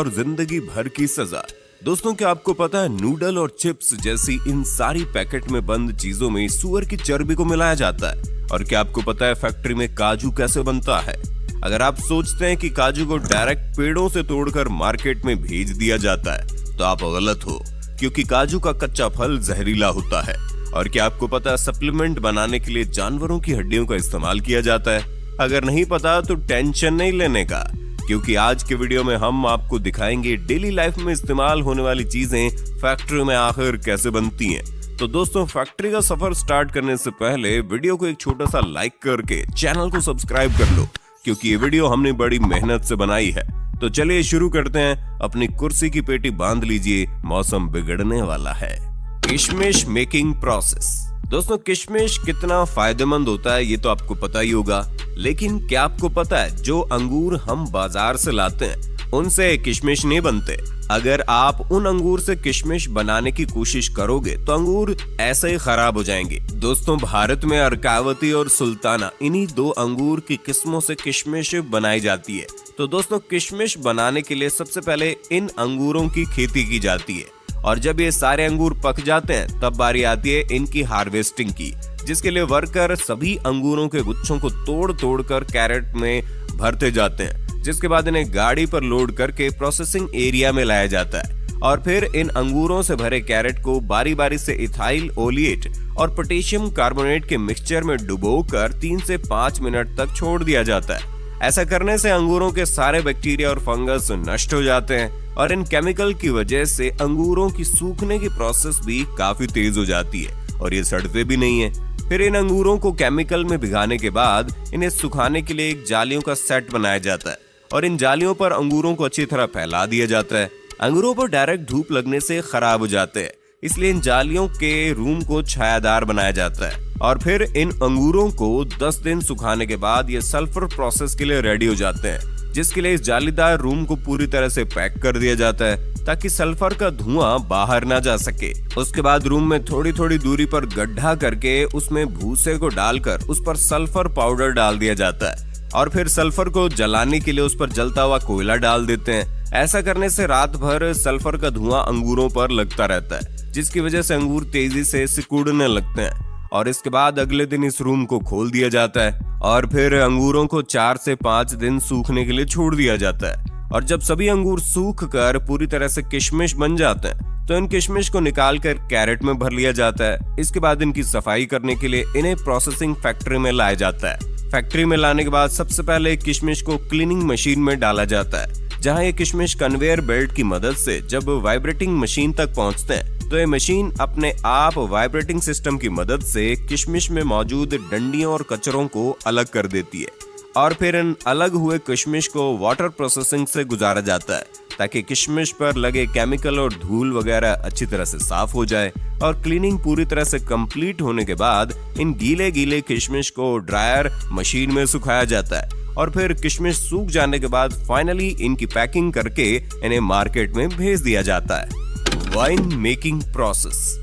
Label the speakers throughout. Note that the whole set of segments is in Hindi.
Speaker 1: और जिंदगी भर की सजा। दोस्तों, क्या आपको पता है नूडल और चिप्स जैसी इन सारी पैकेट में बंद चीजों में सुअर की चर्बी को मिलाया जाता है? और क्या आपको पता है फैक्ट्री में काजू कैसे बनता है? अगर आप सोचते हैं कि काजू को डायरेक्ट पेड़ों से तोड़कर मार्केट में भेज दिया जाता है तो आप गलत हो, क्योंकि काजू का कच्चा फल जहरीला होता है। और क्या आपको पता है सप्लीमेंट बनाने के लिए जानवरों की हड्डियों का इस्तेमाल किया जाता है? अगर नहीं पता तो टेंशन नहीं लेने का, क्योंकि आज के वीडियो में हम आपको दिखाएंगे डेली लाइफ में इस्तेमाल होने वाली चीजें फैक्ट्री में आखिर कैसे बनती हैं। तो दोस्तों, फैक्ट्री का सफर स्टार्ट करने से पहले वीडियो को एक छोटा सा लाइक करके चैनल को सब्सक्राइब कर लो, क्योंकि ये वीडियो हमने बड़ी मेहनत से बनाई है। तो चलिए शुरू करते हैं। अपनी कुर्सी की पेटी बांध लीजिए, मौसम बिगड़ने वाला है। किशमिश मेकिंग प्रोसेस। दोस्तों, किशमिश कितना फायदेमंद होता है ये तो आपको पता ही होगा, लेकिन क्या आपको पता है जो अंगूर हम बाजार से लाते हैं उनसे किशमिश नहीं बनते। अगर आप उन अंगूर से किशमिश बनाने की कोशिश करोगे तो अंगूर ऐसे ही खराब हो जाएंगे। दोस्तों, भारत में अर्कावती और सुल्ताना इन्हीं दो अंगूर की किस्मों से किशमिश बनाई जाती है। तो दोस्तों, किशमिश बनाने के लिए सबसे पहले इन अंगूरों की खेती की जाती है, और जब ये सारे अंगूर पक जाते हैं तब बारी आती है इनकी हार्वेस्टिंग की, जिसके लिए वर्कर सभी अंगूरों के गुच्छों को तोड़ तोड़ कर कैरेट में भरते जाते हैं, जिसके बाद इन्हें गाड़ी पर लोड करके प्रोसेसिंग एरिया में लाया जाता है। और फिर इन अंगूरों से भरे कैरेट को बारी बारी से इथाइल ओलिएट और पोटेशियम कार्बोनेट के मिक्सचर में डुबोकर 3 से 5 मिनट तक छोड़ दिया जाता है। ऐसा करने से अंगूरों के सारे बैक्टीरिया और फंगस नष्ट हो जाते हैं, और इन केमिकल की वजह से अंगूरों की सूखने की प्रोसेस भी काफी तेज हो जाती है और ये सड़ते भी नहीं है। फिर इन अंगूरों को केमिकल में भिगाने के बाद इन्हें सुखाने के लिए एक जालियों का सेट बनाया जाता है, और इन जालियों पर अंगूरों को अच्छी तरह फैला दिया जाता है। अंगूरों पर डायरेक्ट धूप लगने से खराब हो जाते हैं, इसलिए इन जालियों के रूम को छायादार बनाया जाता है। और फिर इन अंगूरों को 10 दिन सुखाने के बाद ये सल्फर प्रोसेस के लिए रेडी हो जाते हैं, जिसके लिए इस जालीदार रूम को पूरी तरह से पैक कर दिया जाता है ताकि सल्फर का धुआं बाहर ना जा सके। उसके बाद रूम में थोड़ी थोड़ी दूरी पर गड्ढा करके उसमें भूसे को डालकर उस पर सल्फर पाउडर डाल दिया जाता है, और फिर सल्फर को जलाने के लिए उस पर जलता हुआ कोयला डाल देते हैं। ऐसा करने से रात भर सल्फर का धुआं अंगूरों पर लगता रहता है, जिसकी वजह से अंगूर तेजी से सिकुड़ने लगते हैं। और इसके बाद अगले दिन इस रूम को खोल दिया जाता है, और फिर अंगूरों को 4 से 5 दिन सूखने के लिए छोड़ दिया जाता है। और जब सभी अंगूर सूख कर पूरी तरह से किशमिश बन जाते हैं तो इन किशमिश को निकाल कर कैरेट में भर लिया जाता है। इसके बाद इनकी सफाई करने के लिए इन्हें प्रोसेसिंग फैक्ट्री में लाया जाता है। फैक्ट्री में लाने के बाद सबसे पहले किशमिश को क्लीनिंग मशीन में डाला जाता है, जहां ये किशमिश कन्वेयर बेल्ट की मदद से जब वाइब्रेटिंग मशीन तक पहुंचते हैं तो ये मशीन अपने आप वाइब्रेटिंग सिस्टम की मदद से किशमिश में मौजूद डंडियों और कचरों को अलग कर देती है। और फिर इन अलग हुए किशमिश को वाटर प्रोसेसिंग से गुजारा जाता है ताकि किशमिश पर लगे केमिकल और धूल वगैरह अच्छी तरह से साफ हो जाए। और क्लीनिंग पूरी तरह से कंप्लीट होने के बाद इन गीले गीले किशमिश को ड्रायर मशीन में सुखाया जाता है, और फिर किशमिश सूख जाने के बाद फाइनली इनकी पैकिंग करके इन्हें मार्केट में भेज दिया जाता है। Wine making process.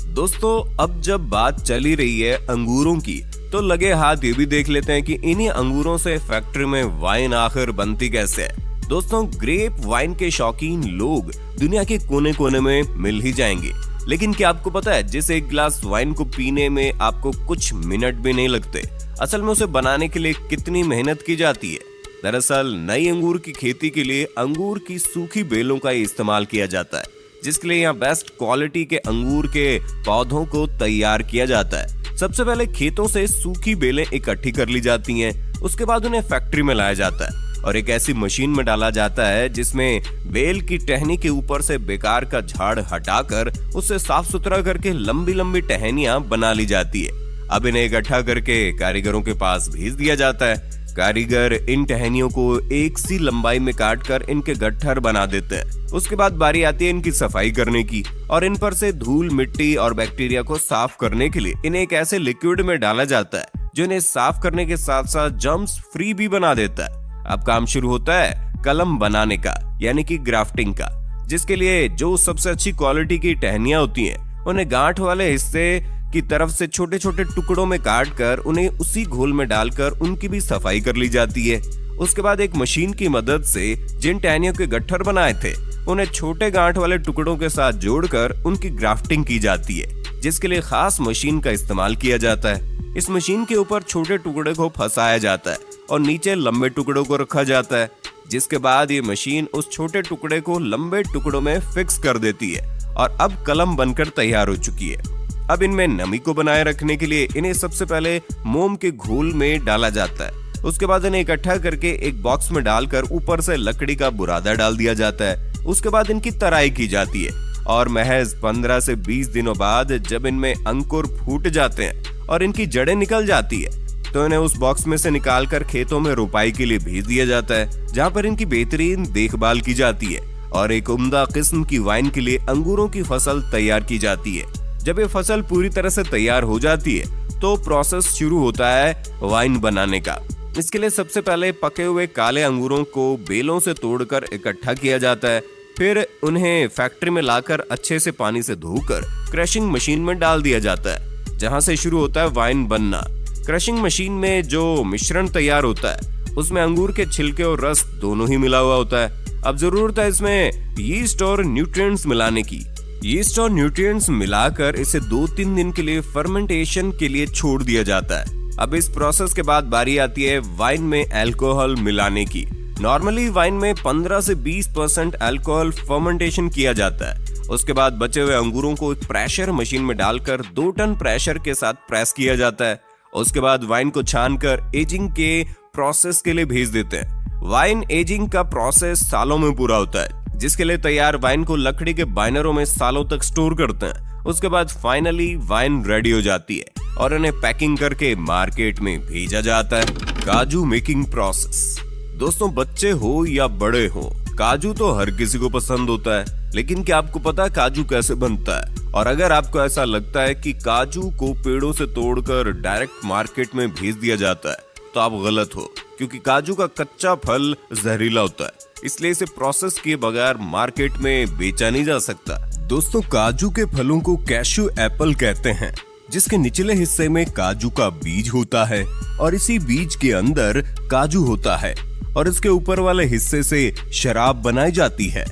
Speaker 1: दोस्तों, अब जब बात चली रही है अंगूरों की तो लगे हाथ ये भी देख लेते हैं कि इन्हीं अंगूरों से फैक्ट्री में वाइन आखिर बनती कैसे है। दोस्तों, ग्रेप वाइन के शौकीन लोग दुनिया के कोने कोने में मिल ही जाएंगे, लेकिन क्या आपको पता है जिस एक गिलास वाइन को पीने में आपको कुछ मिनट भी नहीं लगते, असल में उसे बनाने के लिए कितनी मेहनत की जाती है? दरअसल नई अंगूर की खेती के लिए अंगूर की सूखी बेलों का इस्तेमाल किया जाता है, जिसके लिए यहाँ बेस्ट क्वालिटी के अंगूर के पौधों को तैयार किया जाता है। सबसे पहले खेतों से सूखी बेलें इकट्ठी कर ली जाती हैं, उसके बाद उन्हें फैक्ट्री में लाया जाता है और एक ऐसी मशीन में डाला जाता है जिसमें बेल की टहनी के ऊपर से बेकार का झाड़ हटाकर उसे साफ सुथरा करके लंबी लंबी टहनियां बना ली जाती है। अब इन्हें इकट्ठा करके कारीगरों के पास भेज दिया जाता है। कारीगर इन टहनियों को एक सी लंबाई में काटकर इनके गट्ठर बना देते हैं। उसके बाद बारी आती है इनकी सफाई करने की, और इन पर से धूल मिट्टी और बैक्टीरिया को साफ करने के लिए इन्हें एक ऐसे लिक्विड में डाला जाता है जो इन्हें साफ करने के साथ साथ जर्म्स फ्री भी बना देता है। अब काम शुरू होता है कलम बनाने का, यानी कि ग्राफ्टिंग का, जिसके लिए जो सबसे अच्छी क्वालिटी की टहनियां होती हैं उन्हें गांठ वाले हिस्से की तरफ से छोटे छोटे टुकड़ों में काट कर उन्हें उसी घोल में डालकर उनकी भी सफाई कर ली जाती है। उसके बाद एक मशीन की मदद से जिन टहनियों के गट्ठर बनाए थे उन्हें छोटे गांठ वाले टुकड़ों के साथ जोड़कर उनकी ग्राफ्टिंग की जाती है, जिसके लिए खास मशीन का इस्तेमाल किया जाता है। इस मशीन के ऊपर छोटे टुकड़े को फंसाया जाता है और नीचे लंबे टुकड़ों को रखा जाता है, जिसके बाद ये मशीन उस छोटे टुकड़े को लंबे टुकड़ों में फिक्स कर देती है और अब कलम बनकर तैयार हो चुकी है। अब इनमें नमी को बनाए रखने के लिए इन्हें सबसे पहले मोम के घोल में डाला जाता है। उसके बाद इन्हें इकट्ठा करके एक बॉक्स में डालकर ऊपर से लकड़ी का बुरादा डाल दिया जाता है। उसके बाद इनकी तराई की जाती है और महज 15 से 20 दिनों बाद जब इनमें अंकुर फूट जाते हैं और इनकी जड़ें निकल जाती है तो इन्हें उस बॉक्स में से निकालकर खेतों में रोपाई के लिए भेज दिया जाता है, जहाँ पर इनकी बेहतरीन देखभाल की जाती है और एक उम्दा किस्म की वाइन के लिए अंगूरों की फसल तैयार की जाती है। जब ये फसल पूरी तरह से तैयार हो जाती है तो प्रोसेस शुरू होता है वाइन बनाने का। इसके लिए सबसे पहले पके हुए काले अंगूरों को बेलों से तोड़कर इकट्ठा किया जाता है, फिर उन्हें फैक्ट्री में लाकर अच्छे से पानी से धोकर क्रशिंग मशीन में डाल दिया जाता है, जहां से शुरू होता है वाइन बनना। क्रशिंग मशीन में जो मिश्रण तैयार होता है उसमें अंगूर के छिलके और रस दोनों ही मिला हुआ होता है। अब जरूरत है इसमें यीस्ट और न्यूट्रिएंट्स मिलाने की। यीस्ट और न्यूट्रिएंट्स मिलाकर इसे 2-3 दिन के लिए फर्मेंटेशन के लिए छोड़ दिया जाता है। अब इस प्रोसेस के बाद बारी आती है वाइन में अल्कोहल मिलाने की। नॉर्मली वाइन में 15 से 20% अल्कोहल फर्मेंटेशन किया जाता है। उसके बाद बचे हुए अंगूरों को एक प्रेशर मशीन में डालकर 2 टन प्रेशर के साथ प्रेस किया जाता है। उसके बाद वाइन को छानकर एजिंग के प्रोसेस के लिए भेज देते हैं। वाइन एजिंग का प्रोसेस सालों में पूरा होता है, जिसके लिए तैयार वाइन को लकड़ी के बाइनरों में सालों तक स्टोर करते हैं। उसके बाद फाइनली वाइन रेडी हो जाती है और इन्हें पैकिंग करके मार्केट में भेजा जाता है। काजू मेकिंग प्रोसेस। दोस्तों, बच्चे हो या बड़े हो, काजू तो हर किसी को पसंद होता है, लेकिन क्या आपको पता है काजू कैसे बनता है? और अगर आपको ऐसा लगता है कि काजू को पेड़ों से तोड़कर डायरेक्ट मार्केट में भेज दिया जाता है तो आप गलत हो, क्योंकि काजू का कच्चा फल जहरीला होता है, इसलिए इसे प्रोसेस किए बगैर मार्केट में बेचा नहीं जा सकता। दोस्तों, काजू के फलों को कैशू एप्पल कहते हैं, जिसके निचले हिस्से में काजू का बीज होता है और इसी बीज के अंदर काजू होता है और इसके ऊपर वाले हिस्से से शराब बनाई जाती है।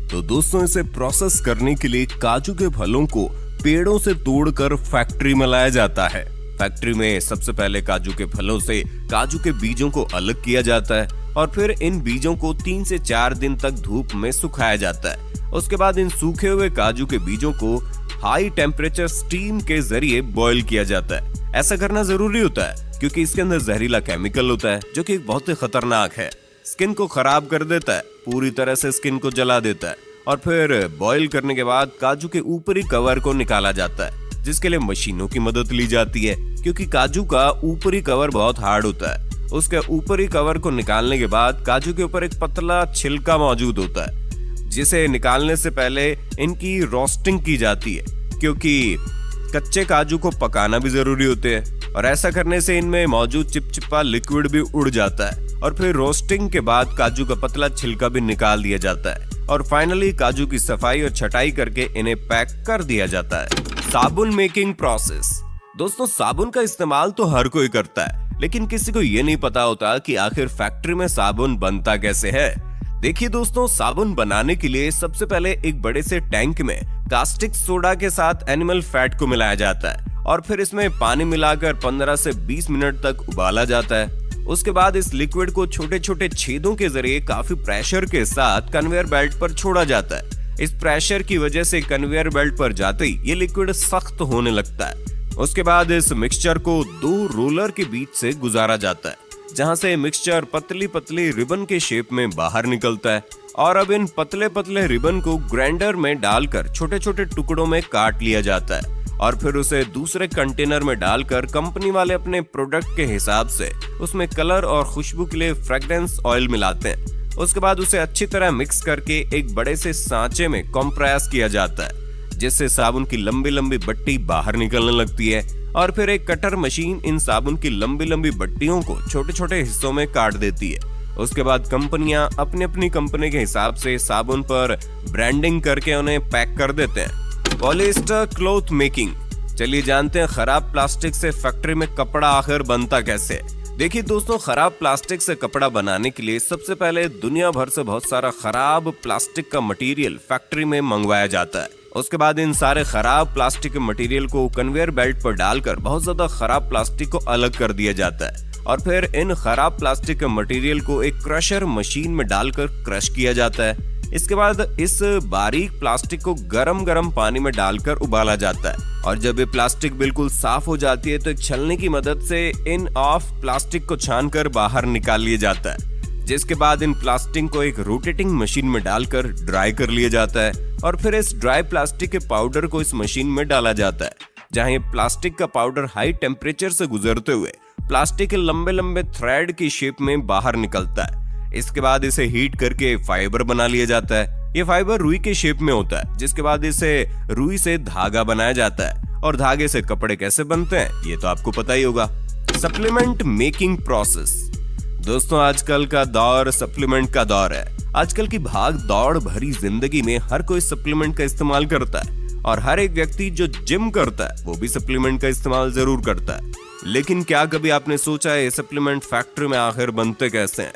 Speaker 1: तो दोस्तों, इसे प्रोसेस करने के लिए काजू के फलों को पेड़ों से तोड़कर फैक्ट्री में लाया जाता है। फैक्ट्री में सबसे पहले काजू के फलों से काजू के बीजों को अलग किया जाता है और फिर इन बीजों को 3 से 4 दिन तक धूप में सुखाया जाता है। उसके बाद इन सूखे हुए काजू के बीजों को हाई टेम्परेचर स्टीम के जरिए बॉईल किया जाता है। ऐसा करना जरूरी होता है क्योंकि इसके अंदर जहरीला केमिकल होता है जो कि बहुत ही खतरनाक है, स्किन को खराब कर देता है, पूरी तरह से स्किन को जला देता है। और फिर बॉईल करने के बाद काजू के ऊपरी कवर को निकाला जाता है, जिसके लिए मशीनों की मदद ली जाती है, क्योंकि काजू का ऊपरी कवर बहुत हार्ड होता है। उसके ऊपरी कवर को निकालने के बाद काजू के ऊपर एक पतला छिलका मौजूद होता है, जिसे निकालने से पहले इनकी रोस्टिंग की जाती है, क्योंकि कच्चे काजू को पकाना भी जरूरी होते हैं और ऐसा करने से इनमें मौजूद चिपचिपा लिक्विड भी उड़ जाता है। और फिर रोस्टिंग के बाद काजू का पतला छिलका भी निकाल दिया जाता है और फाइनली काजू की सफाई और छटाई करके इन्हें पैक कर दिया जाता है। साबुन मेकिंग प्रोसेस। दोस्तों, साबुन का इस्तेमाल तो हर कोई करता है, लेकिन किसी को ये नहीं पता होता कि आखिर फैक्ट्री में साबुन बनता कैसे है। देखिए दोस्तों, साबुन बनाने के लिए सबसे पहले एक बड़े से टैंक में कास्टिक सोडा के साथ एनिमल फैट को मिलाया जाता है और फिर इसमें पानी मिलाकर 15 से 20 मिनट तक उबाला जाता है। उसके बाद इस लिक्विड को छोटे छोटे छेदों के जरिए काफी प्रेशर के साथ कन्वेयर बेल्ट पर छोड़ा जाता है। इस प्रेशर की वजह से कन्वेयर बेल्ट पर जाते ही ये लिक्विड सख्त होने लगता है। उसके बाद इस मिक्सचर को 2 रोलर के बीच से गुजारा जाता है, जहां से मिक्सचर पतली पतली रिबन के शेप में बाहर निकलता है और अब इन पतले पतले रिबन को ग्राइंडर में डालकर छोटे छोटे टुकड़ों में काट लिया जाता है और फिर उसे दूसरे कंटेनर में डालकर कंपनी वाले अपने प्रोडक्ट के हिसाब से उसमें कलर और खुशबू के लिए फ्रेग्रेंस ऑयल मिलाते हैं। उसके बाद उसे अच्छी तरह मिक्स करके एक बड़े से सांचे में कंप्रेस किया जाता है, जिससे साबुन की लंबी लंबी बट्टी बाहर निकलने लगती है और फिर एक कटर मशीन इन साबुन की लंबी लंबी बट्टियों को छोटे छोटे हिस्सों में काट देती है। उसके बाद कंपनियां अपनी अपनी कंपनी के हिसाब से साबुन पर ब्रांडिंग करके उन्हें पैक कर देते हैं। Polyester cloth making. चलिए जानते हैं खराब प्लास्टिक से फैक्ट्री में कपड़ा आखिर बनता कैसे। देखिए दोस्तों, खराब प्लास्टिक से कपड़ा बनाने के लिए सबसे पहले दुनिया भर से बहुत सारा खराब प्लास्टिक का मटेरियल फैक्ट्री में मंगवाया जाता है। उसके बाद इन सारे खराब प्लास्टिक के मटेरियल को कन्वेयर बेल्ट पर डालकर बहुत ज्यादा खराब प्लास्टिक को अलग कर दिया जाता है और फिर इन खराब प्लास्टिक के मटेरियल को एक क्रशर मशीन में डालकर क्रश किया जाता है। इसके बाद इस बारीक प्लास्टिक को गरम पानी में डालकर उबाला जाता है और जब ये प्लास्टिक बिल्कुल साफ हो जाती है तो एक छलनी की मदद से इन ऑफ प्लास्टिक को छानकर बाहर निकाल लिया जाता है, जिसके बाद इन प्लास्टिक को एक रोटेटिंग मशीन में डालकर ड्राई कर लिया जाता है और फिर इस ड्राई प्लास्टिक के पाउडर को इस मशीन में डाला जाता है, जहां ये प्लास्टिक का पाउडर हाई टेम्परेचर से गुजरते हुए प्लास्टिक के लंबे थ्रेड की शेप में बाहर निकलता है। इसके बाद इसे हीट करके फाइबर बना लिया जाता है। ये फाइबर रुई के शेप में होता है, जिसके बाद इसे रुई से धागा बनाया जाता है और धागे से कपड़े कैसे बनते हैं ये तो आपको पता ही होगा। Supplement making process. दोस्तों, आजकल का दौर सप्लीमेंट का दौर है। आजकल की भाग दौड़ भरी जिंदगी में हर कोई सप्लीमेंट का इस्तेमाल करता है और हर एक व्यक्ति जो जिम करता है वो भी सप्लीमेंट का इस्तेमाल जरूर करता है। लेकिन क्या कभी आपने सोचा है ये सप्लीमेंट फैक्ट्री में आखिर बनते कैसे हैं?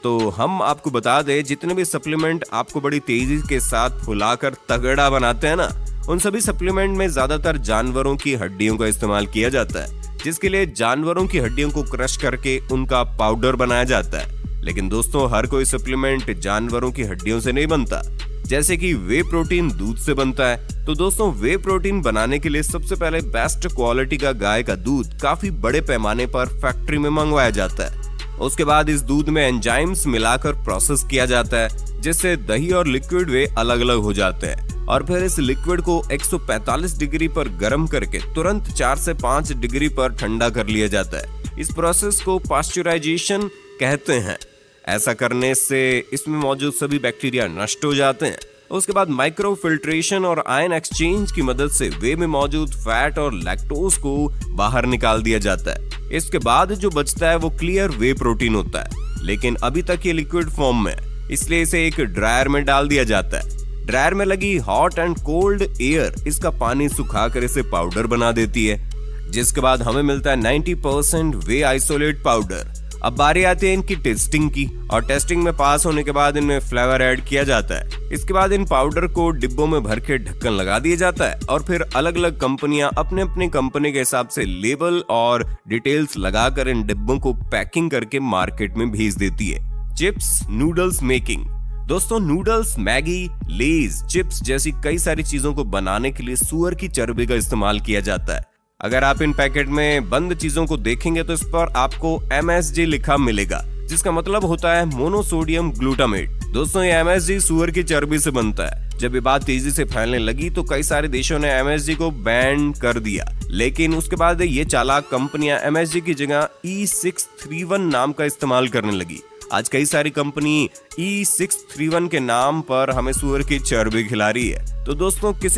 Speaker 1: तो हम आपको बता दें, जितने भी सप्लीमेंट आपको बड़ी तेजी के साथ फुलाकर तगड़ा बनाते हैं ना, उन सभी सप्लीमेंट में ज्यादातर जानवरों की हड्डियों का इस्तेमाल किया जाता है, जिसके लिए जानवरों की हड्डियों को क्रश करके उनका पाउडर बनाया जाता है। लेकिन दोस्तों, हर कोई सप्लीमेंट जानवरों की हड्डियों से नहीं बनता। जैसे कि वे प्रोटीन दूध से बनता है, तो दोस्तों वे प्रोटीन बनाने के लिए सबसे पहले बेस्ट क्वालिटी का गाय का दूध काफी बड़े पैमाने पर फैक्ट्री में मंगवाया जाता है। उसके बाद इस दूध में एंजाइम्स मिलाकर प्रोसेस किया जाता है, जिससे दही और लिक्विड वे अलग अलग हो जाते हैं और फिर इस लिक्विड को 145 डिग्री पर गर्म करके तुरंत 4 से 5 डिग्री पर ठंडा कर लिया जाता है। इस प्रोसेस को पास्चुराइजेशन कहते हैं। ऐसा करने से इसमें मौजूद सभी बैक्टीरिया नष्ट हो जाते हैं। उसके बाद माइक्रो फिल्ट्रेशन और आयन एक्सचेंज की मदद से वे में मौजूद फैट और लैक्टोज को बाहर निकाल दिया जाता है। इसके बाद जो बचता है वो क्लियर वे प्रोटीन होता है, लेकिन अभी तक ये लिक्विड फॉर्म में है, इसलिए इसे एक ड्रायर में डाल दिया जाता है। ड्रायर में लगी हॉट एंड कोल्ड एयर इसका पानी सुखाकर इसे पाउडर बना देती है, जिसके बाद हमें मिलता है 90% वे आइसोलेट पाउडर। अब बारी आती है इनकी टेस्टिंग की और टेस्टिंग में पास होने के बाद इनमें फ्लेवर ऐड किया जाता है। इसके बाद इन पाउडर को डिब्बों में भर के ढक्कन लगा दिया जाता है और फिर अलग अलग कंपनियां अपने अपने कंपनी के हिसाब से लेबल और डिटेल्स लगाकर इन डिब्बों को पैकिंग करके मार्केट में भेज देती है। Chips noodles making. दोस्तों, नूडल्स, मैगी, लेज, चिप्स जैसी कई सारी चीजों को बनाने के लिए सुअर की चर्बी का इस्तेमाल किया जाता है। अगर आप इन पैकेट में बंद चीजों को देखेंगे तो इस पर आपको MSG लिखा मिलेगा, जिसका मतलब होता है मोनोसोडियम ग्लूटामेट। दोस्तों, ये MSG सुअर की चर्बी से बनता है। जब ये बात तेजी से फैलने लगी तो कई सारे देशों ने MSG को बैन कर दिया, लेकिन उसके बाद ये चालाक कंपनियां MSG की जगह E631 नाम का इस्तेमाल करने लगी। आज कई सारी कंपनी E631 के नाम पर हमें सुअर की चर्बी खिला रही है। तो दोस्तों, किसी